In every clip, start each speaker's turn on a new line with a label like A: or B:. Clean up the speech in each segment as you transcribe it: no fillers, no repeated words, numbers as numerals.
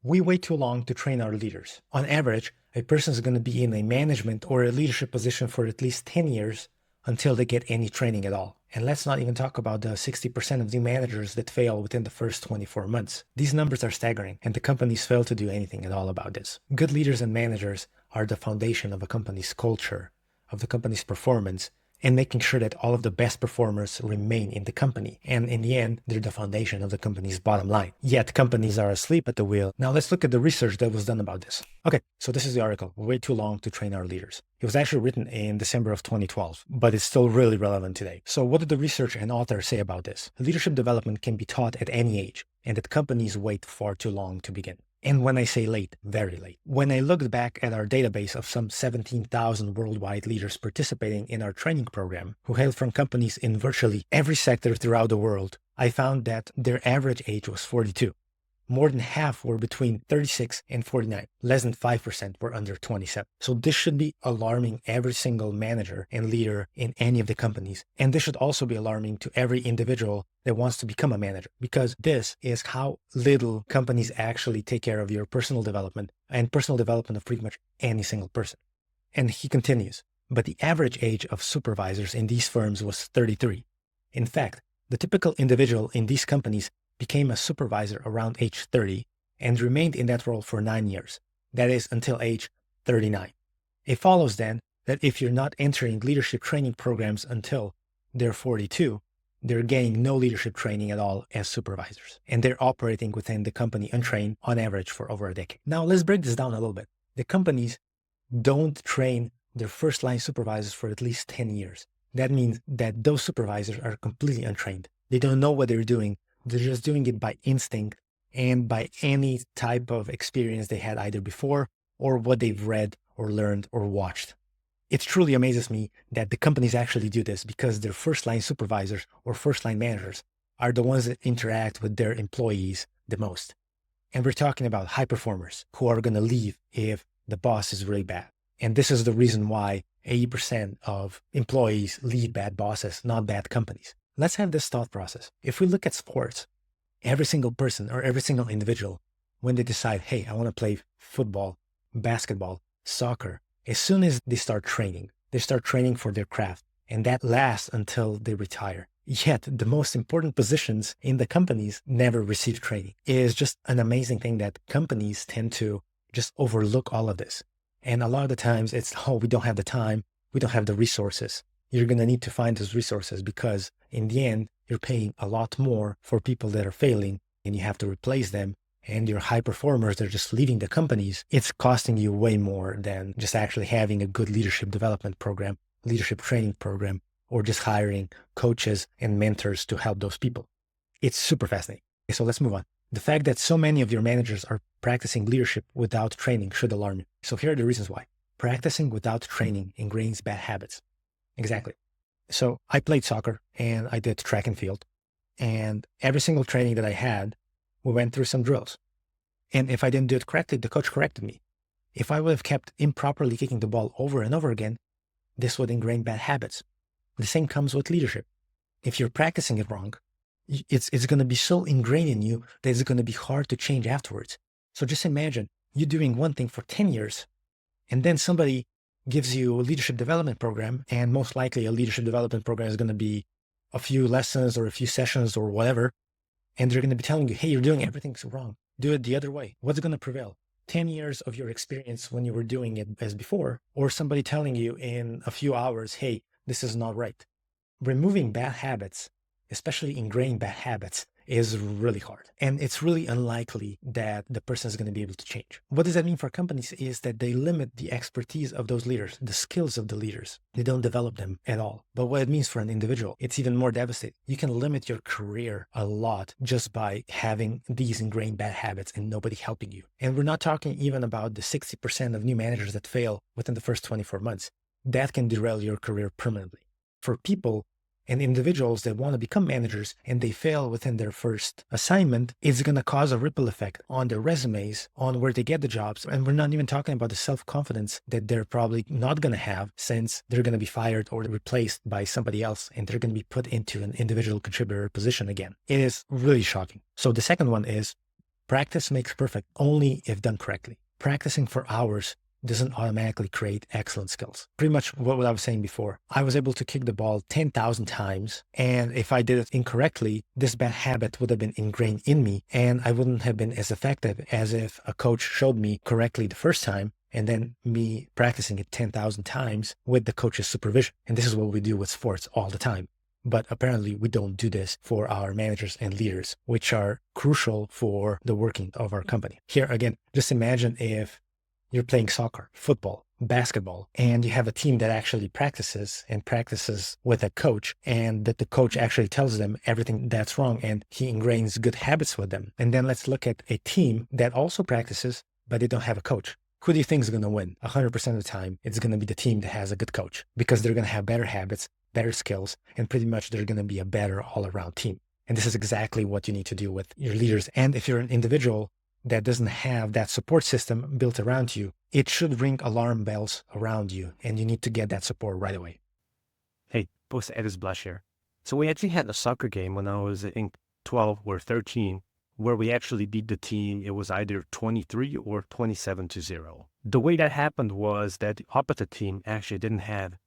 A: We wait too long to train our leaders. On average, a person is going to be in a management or a leadership position for at least 10 years until they get any training at all. And let's not even talk about the 60% of new managers that fail within the first 24 months. These numbers are staggering, and the companies fail to do anything at all about this. Good leaders and managers are the foundation of a company's culture, of the company's performance, and making sure that all of the best performers remain in the company. And in the end, they're the foundation of the company's bottom line. Yet companies are asleep at the wheel. Now let's look at the research that was done about this. Okay, so this is the article, Way Too Long to Train Our Leaders. It was actually written in December of 2012, but it's still really relevant today. So what did the research and author say about this? Leadership development can be taught at any age, and that companies wait far too long to begin. And when I say late, very late. When I looked back at our database of some 17,000 worldwide leaders participating in our training program who hailed from companies in virtually every sector throughout the world, I found that their average age was 42. More than half were between 36 and 49. Less than 5% were under 27. So this should be alarming every single manager and leader in any of the companies. And this should also be alarming to every individual that wants to become a manager, because this is how little companies actually take care of your personal development and personal development of pretty much any single person. And he continues, but the average age of supervisors in these firms was 33. In fact, the typical individual in these companies became a supervisor around age 30 and remained in that role for 9 years. That is until age 39. It follows then that if you're not entering leadership training programs until they're 42, they're gaining no leadership training at all as supervisors. And they're operating within the company untrained on average for over a decade. Now let's break this down a little bit. The companies don't train their first line supervisors for at least 10 years. That means that those supervisors are completely untrained. They don't know what they're doing. They're just doing it by instinct and by any type of experience they had either before or what they've read or learned or watched. It truly amazes me that the companies actually do this because their first line supervisors or first line managers are the ones that interact with their employees the most. And we're talking about high performers who are going to leave if the boss is really bad. And this is the reason why 80% of employees leave bad bosses, not bad companies. Let's have this thought process. If we look at sports, every single person or every single individual, when they decide, hey, I want to play football, basketball, soccer, as soon as they start training for their craft, and that lasts until they retire. Yet the most important positions in the companies never receive training. It is just an amazing thing that companies tend to just overlook all of this. And a lot of the times it's, oh, we don't have the time, we don't have the resources. You're going to need to find those resources because in the end, you're paying a lot more for people that are failing and you have to replace them. And your high performers, they're just leaving the companies. It's costing you way more than just actually having a good leadership development program, leadership training program, or just hiring coaches and mentors to help those people. It's super fascinating. So let's move on. The fact that so many of your managers are practicing leadership without training should alarm you. So here are the reasons why. Practicing without training ingrains bad habits. Exactly. So I played soccer and I did track and field, and every single training that I had, we went through some drills. And if I didn't do it correctly, the coach corrected me. If I would have kept improperly kicking the ball over and over again, this would ingrain bad habits. The same comes with leadership. If you're practicing it wrong, it's going to be so ingrained in you that it's going to be hard to change afterwards. So just imagine you doing one thing for 10 years, and then somebody gives you a leadership development program, and most likely a leadership development program is going to be a few lessons or a few sessions or whatever. And they're going to be telling you, hey, you're doing everything so wrong. Do it the other way. What's going to prevail? 10 years of your experience when you were doing it as before, or somebody telling you in a few hours, hey, this is not right. Removing bad habits, especially ingrained bad habits, is really hard. And it's really unlikely that the person is going to be able to change. What does that mean for companies is that they limit the expertise of those leaders, the skills of the leaders. They don't develop them at all. But what it means for an individual, it's even more devastating. You can limit your career a lot just by having these ingrained bad habits and nobody helping you. And we're not talking even about the 60% of new managers that fail within the first 24 months. That can derail your career permanently. For people and individuals that want to become managers and they fail within their first assignment, it's going to cause a ripple effect on their resumes, on where they get the jobs. And we're not even talking about the self-confidence that they're probably not going to have, since they're going to be fired or replaced by somebody else and they're going to be put into an individual contributor position again. It is really shocking. So the second one is Practice makes perfect only if done correctly. Practicing for hours doesn't automatically create excellent skills. Pretty much what I was saying before. I was able to kick the ball 10,000 times, and if I did it incorrectly, this bad habit would have been ingrained in me, and I wouldn't have been as effective as if a coach showed me correctly the first time, and then me practicing it 10,000 times with the coach's supervision. And this is what we do with sports all the time. But apparently we don't do this for our managers and leaders, which are crucial for the working of our company. Here again, just imagine if you're playing soccer, football, basketball, and you have a team that actually practices with a coach, and that the coach actually tells them everything that's wrong and he ingrains good habits with them. And then let's look at a team that also practices, but they don't have a coach. Who do you think is going to win? 100% of the time, it's going to be the team that has a good coach, because they're going to have better habits, better skills, and pretty much they're going to be a better all-around team. And this is exactly what you need to do with your leaders. And if you're an individual that doesn't have that support system built around you, it should ring alarm bells around you, and you need to get that support right away.
B: Hey, post Edis Blush here. So we actually had a soccer game when I was in 12 or 13, where we actually beat the team. It was either 23 or 27-0. The way that happened was that the opposite team actually didn't have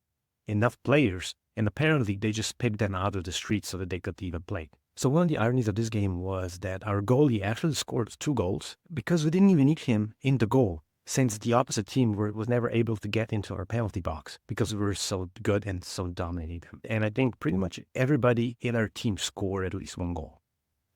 B: enough players, and apparently they just picked them out of the street so that they could even play. So one of the ironies of this game was that our goalie actually scored 2 goals because we didn't even need him in the goal, since the opposite team was never able to get into our penalty box because we were so good and so dominating. And I think pretty much everybody in our team scored at least 1 goal.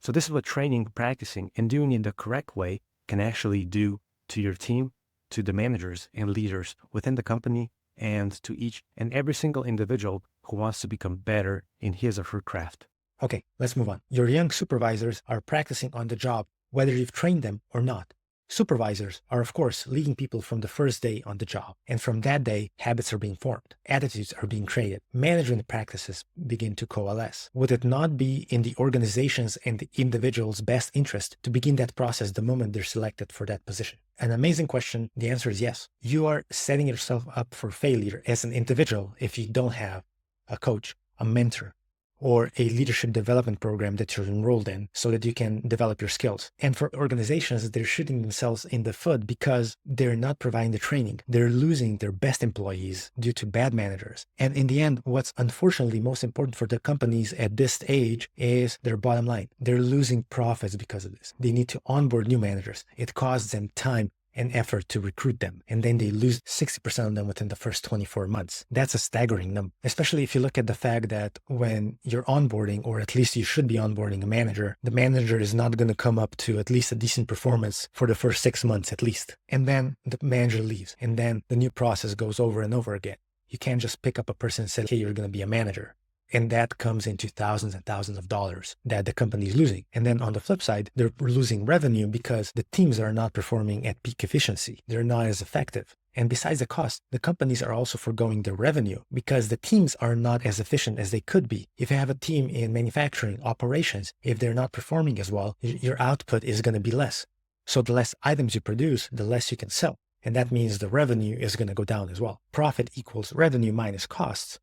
B: So this is what training, practicing, and doing it the correct way can actually do to your team, to the managers and leaders within the company, and to each and every single individual who wants to become better in his or her craft.
A: Okay, let's move on. Your young supervisors are practicing on the job, whether you've trained them or not. Supervisors are, of course, leading people from the first day on the job. And from that day, habits are being formed. Attitudes are being created. Management practices begin to coalesce. Would it not be in the organization's and the individual's best interest to begin that process the moment they're selected for that position? An amazing question. The answer is yes. You are setting yourself up for failure as an individual if you don't have a coach, a mentor, or a leadership development program that you're enrolled in so that you can develop your skills. And for organizations, they're shooting themselves in the foot because they're not providing the training. They're losing their best employees due to bad managers. And in the end, what's unfortunately most important for the companies at this stage is their bottom line. They're losing profits because of this. They need to onboard new managers. It costs them time and effort to recruit them, and then they lose 60% of them within the first 24 months. That's a staggering number, especially if you look at the fact that when you're onboarding, or at least you should be onboarding a manager, the manager is not going to come up to at least a decent performance for the first 6 months at least. And then the manager leaves, and then the new process goes over and over again. You can't just pick up a person and say, hey, you're going to be a manager. And that comes into thousands and thousands of dollars that the company is losing. And then on the flip side, they're losing revenue because the teams are not performing at peak efficiency. They're not as effective. And besides the cost, the companies are also foregoing their revenue because the teams are not as efficient as they could be. If you have a team in manufacturing operations, if they're not performing as well, your output is going to be less. So the less items you produce, the less you can sell. And that means the revenue is going to go down as well. Profit equals revenue minus costs.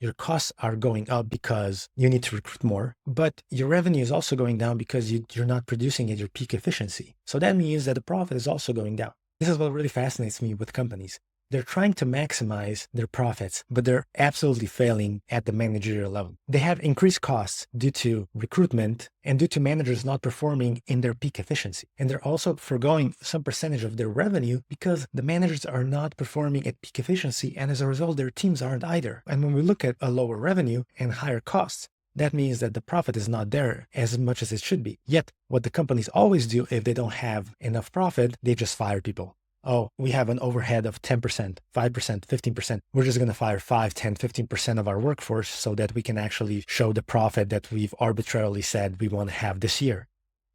A: Your costs are going up because you need to recruit more, but your revenue is also going down because you're not producing at your peak efficiency. So that means that the profit is also going down. This is what really fascinates me with companies. They're trying to maximize their profits, but they're absolutely failing at the managerial level. They have increased costs due to recruitment and due to managers not performing in their peak efficiency. And they're also foregoing some percentage of their revenue because the managers are not performing at peak efficiency, and as a result, their teams aren't either. And when we look at a lower revenue and higher costs, that means that the profit is not there as much as it should be. Yet, what the companies always do if they don't have enough profit, they just fire people. Oh, we have an overhead of 10%, 5%, 15%. We're just going to fire 5, 10, 15% of our workforce so that we can actually show the profit that we've arbitrarily said we want to have this year.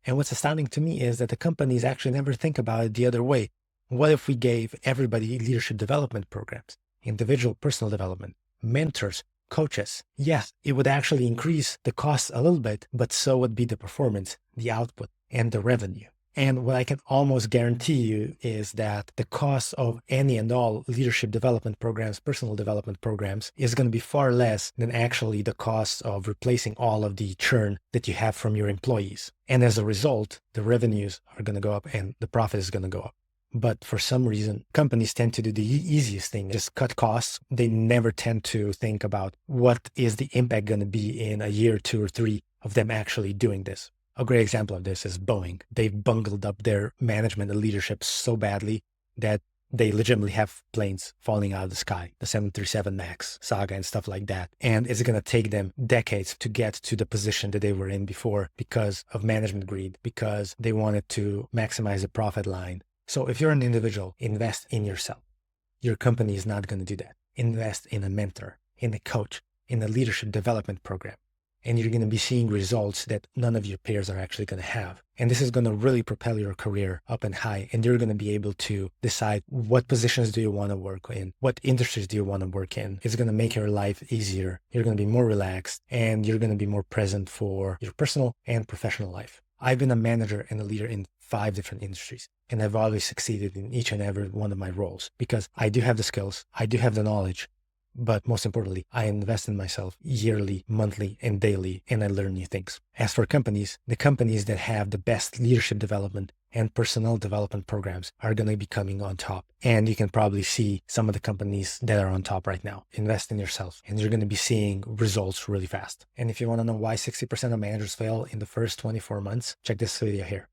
A: And what's astounding to me is that the companies actually never think about it the other way. What if we gave everybody leadership development programs, individual personal development, mentors, coaches? Yes, it would actually increase the costs a little bit, but so would be the performance, the output, and the revenue. And what I can almost guarantee you is that the cost of any and all leadership development programs, personal development programs, is going to be far less than actually the cost of replacing all of the churn that you have from your employees. And as a result, the revenues are going to go up and the profit is going to go up. But for some reason, companies tend to do the easiest thing, just cut costs. They never tend to think about what is the impact going to be in a year, 2 or 3 of them actually doing this. A great example of this is Boeing. They've bungled up their management and leadership so badly that they legitimately have planes falling out of the sky, the 737 MAX saga and stuff like that. And it's going to take them decades to get to the position that they were in before because of management greed, because they wanted to maximize the profit line. So if you're an individual, invest in yourself. Your company is not going to do that. Invest in a mentor, in a coach, in a leadership development program. And you're going to be seeing results that none of your peers are actually going to have. And this is going to really propel your career up and high. And you're going to be able to decide what positions do you want to work in? What industries do you want to work in? It's going to make your life easier. You're going to be more relaxed and you're going to be more present for your personal and professional life. I've been a manager and a leader in 5 different industries, and I've always succeeded in each and every one of my roles because I do have the skills, I do have the knowledge, but most importantly, I invest in myself yearly, monthly, and daily, and I learn new things. As for companies, the companies that have the best leadership development and personnel development programs are going to be coming on top. And you can probably see some of the companies that are on top right now. Invest in yourself, and you're going to be seeing results really fast. And if you want to know why 60% of managers fail in the first 24 months, check this video here.